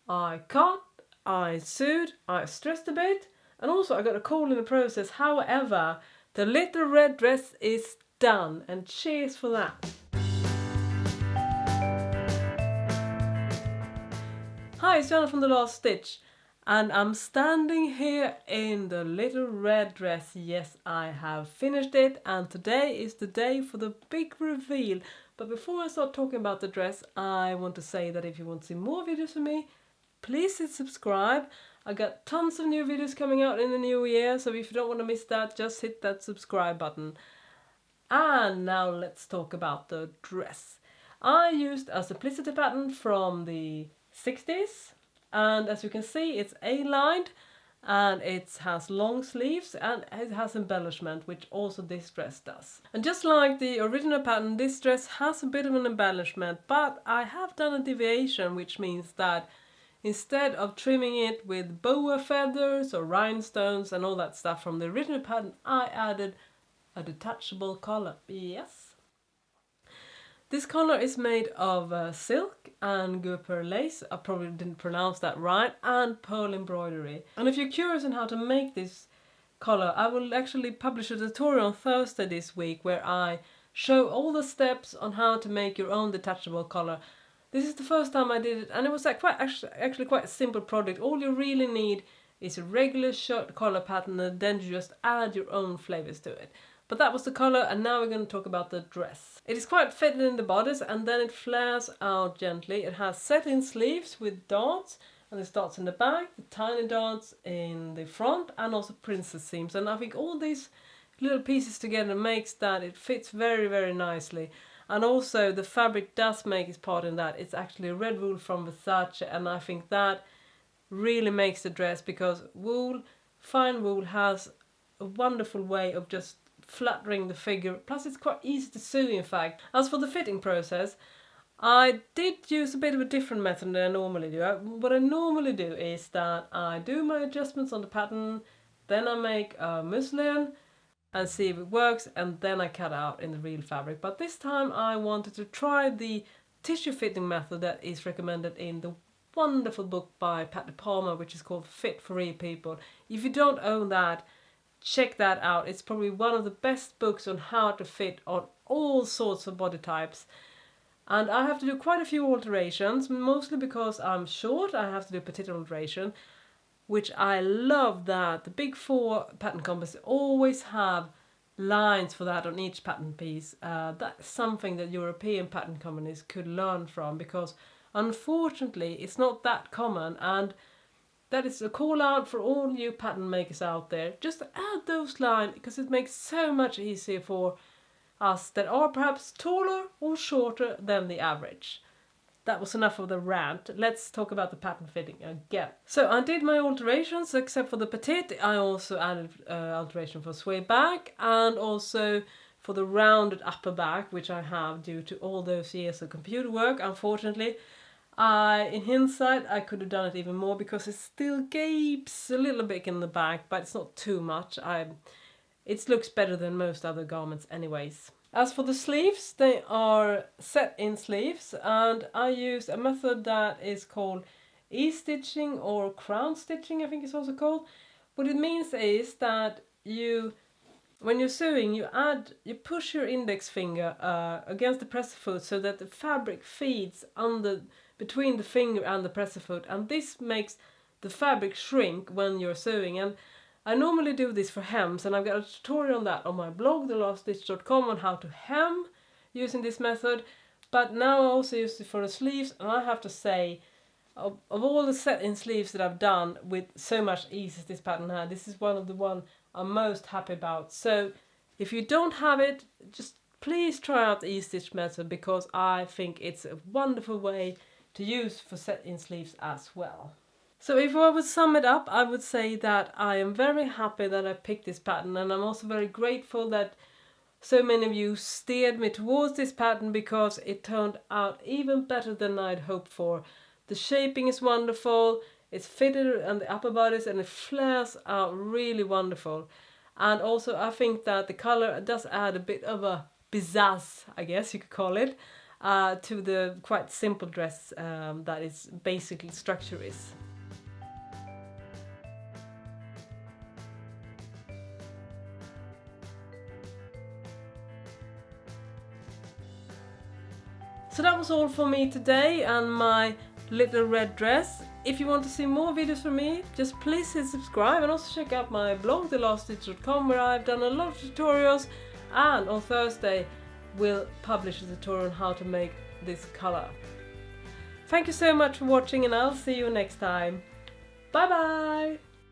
I cut, I sewed, I stressed a bit, and also I got a cold in the process. However, the little red dress is done, and cheers for that. Hi, it's Jana from The Last Stitch, and I'm standing here in the little red dress. Yes, I have finished it, and today is the day for the big reveal. But before I start talking about the dress, I want to say that if you want to see more videos from me, please hit subscribe. I got tons of new videos coming out in the new year, so if you don't want to miss that, just hit that subscribe button. And now let's talk about the dress. I used a Simplicity pattern from the 60s, and as you can see, it's A-lined and it has long sleeves and it has embellishment, which also this dress does. And just like the original pattern, this dress has a bit of an embellishment, but I have done a deviation, which means that instead of trimming it with boa feathers or rhinestones and all that stuff from the original pattern, I added a detachable collar. Yes. This collar is made of silk and guipure lace, I probably didn't pronounce that right, and pearl embroidery. And if you're curious on how to make this collar, I will actually publish a tutorial on Thursday this week where I show all the steps on how to make your own detachable collar. This is the first time I did it, and it was actually quite a simple project. All you really need is a regular shirt collar pattern, and then you just add your own flavors to it. But that was the collar, and now we're going to talk about the dress. It is quite fitted in the bodice, and then it flares out gently. It has set-in sleeves with darts, and there's darts in the back, the tiny darts in the front, and also princess seams. And I think all these little pieces together makes that it fits very, very nicely. And also the fabric does make its part in that. It's actually red wool from Versace, and I think that really makes the dress, because wool, fine wool, has a wonderful way of just flattering the figure. Plus it's quite easy to sew, in fact. As for the fitting process, I did use a bit of a different method than I normally do. What I normally do is that I do my adjustments on the pattern, then I make a muslin and see if it works, and then I cut out in the real fabric. But this time I wanted to try the tissue fitting method that is recommended in the wonderful book by Patty Palmer, which is called Fit for Real People. If you don't own that, check that out. It's probably one of the best books on how to fit on all sorts of body types. And I have to do quite a few alterations, mostly because I'm short. I have to do petite alteration, which I love that the big four pattern companies always have lines for that on each pattern piece. That's something that European pattern companies could learn from, because unfortunately it's not that common, and that is a call out for all you pattern makers out there. Just add those lines, because it makes so much easier for us that are perhaps taller or shorter than the average. That was enough of the rant. Let's talk about the pattern fitting again. So I did my alterations, except for the petite. I also added alteration for sway back, and also for the rounded upper back, which I have due to all those years of computer work, unfortunately. In hindsight, I could have done it even more, because it still gapes a little bit in the back, but it's not too much. It looks better than most other garments anyways. As for the sleeves, they are set-in sleeves, and I use a method that is called E-stitching or crown stitching, I think it's also called. What it means is that when you're sewing, you push your index finger against the presser foot so that the fabric feeds between the finger and the presser foot, and this makes the fabric shrink when you're sewing. And I normally do this for hems, and I've got a tutorial on that on my blog, thelaststitch.com, on how to hem using this method. But now I also use it for the sleeves, and I have to say, of all the set-in sleeves that I've done with so much ease as this pattern had, this is one of the one I'm most happy about. So if you don't have it, just please try out the E-stitch method, because I think it's a wonderful way to use for set-in sleeves as well. So if I would sum it up, I would say that I am very happy that I picked this pattern, and I'm also very grateful that so many of you steered me towards this pattern, because it turned out even better than I'd hoped for. The shaping is wonderful, it's fitted on the upper bodice, and it flares out really wonderful. And also I think that the color does add a bit of a pizzazz, I guess you could call it. to the quite simple dress that is basically structure is. So that was all for me today and my little red dress. If you want to see more videos from me, just please hit subscribe and also check out my blog thelaststitch.com, where I've done a lot of tutorials, and on Thursday we'll publish a tutorial on how to make this color. Thank you so much for watching, and I'll see you next time. Bye bye!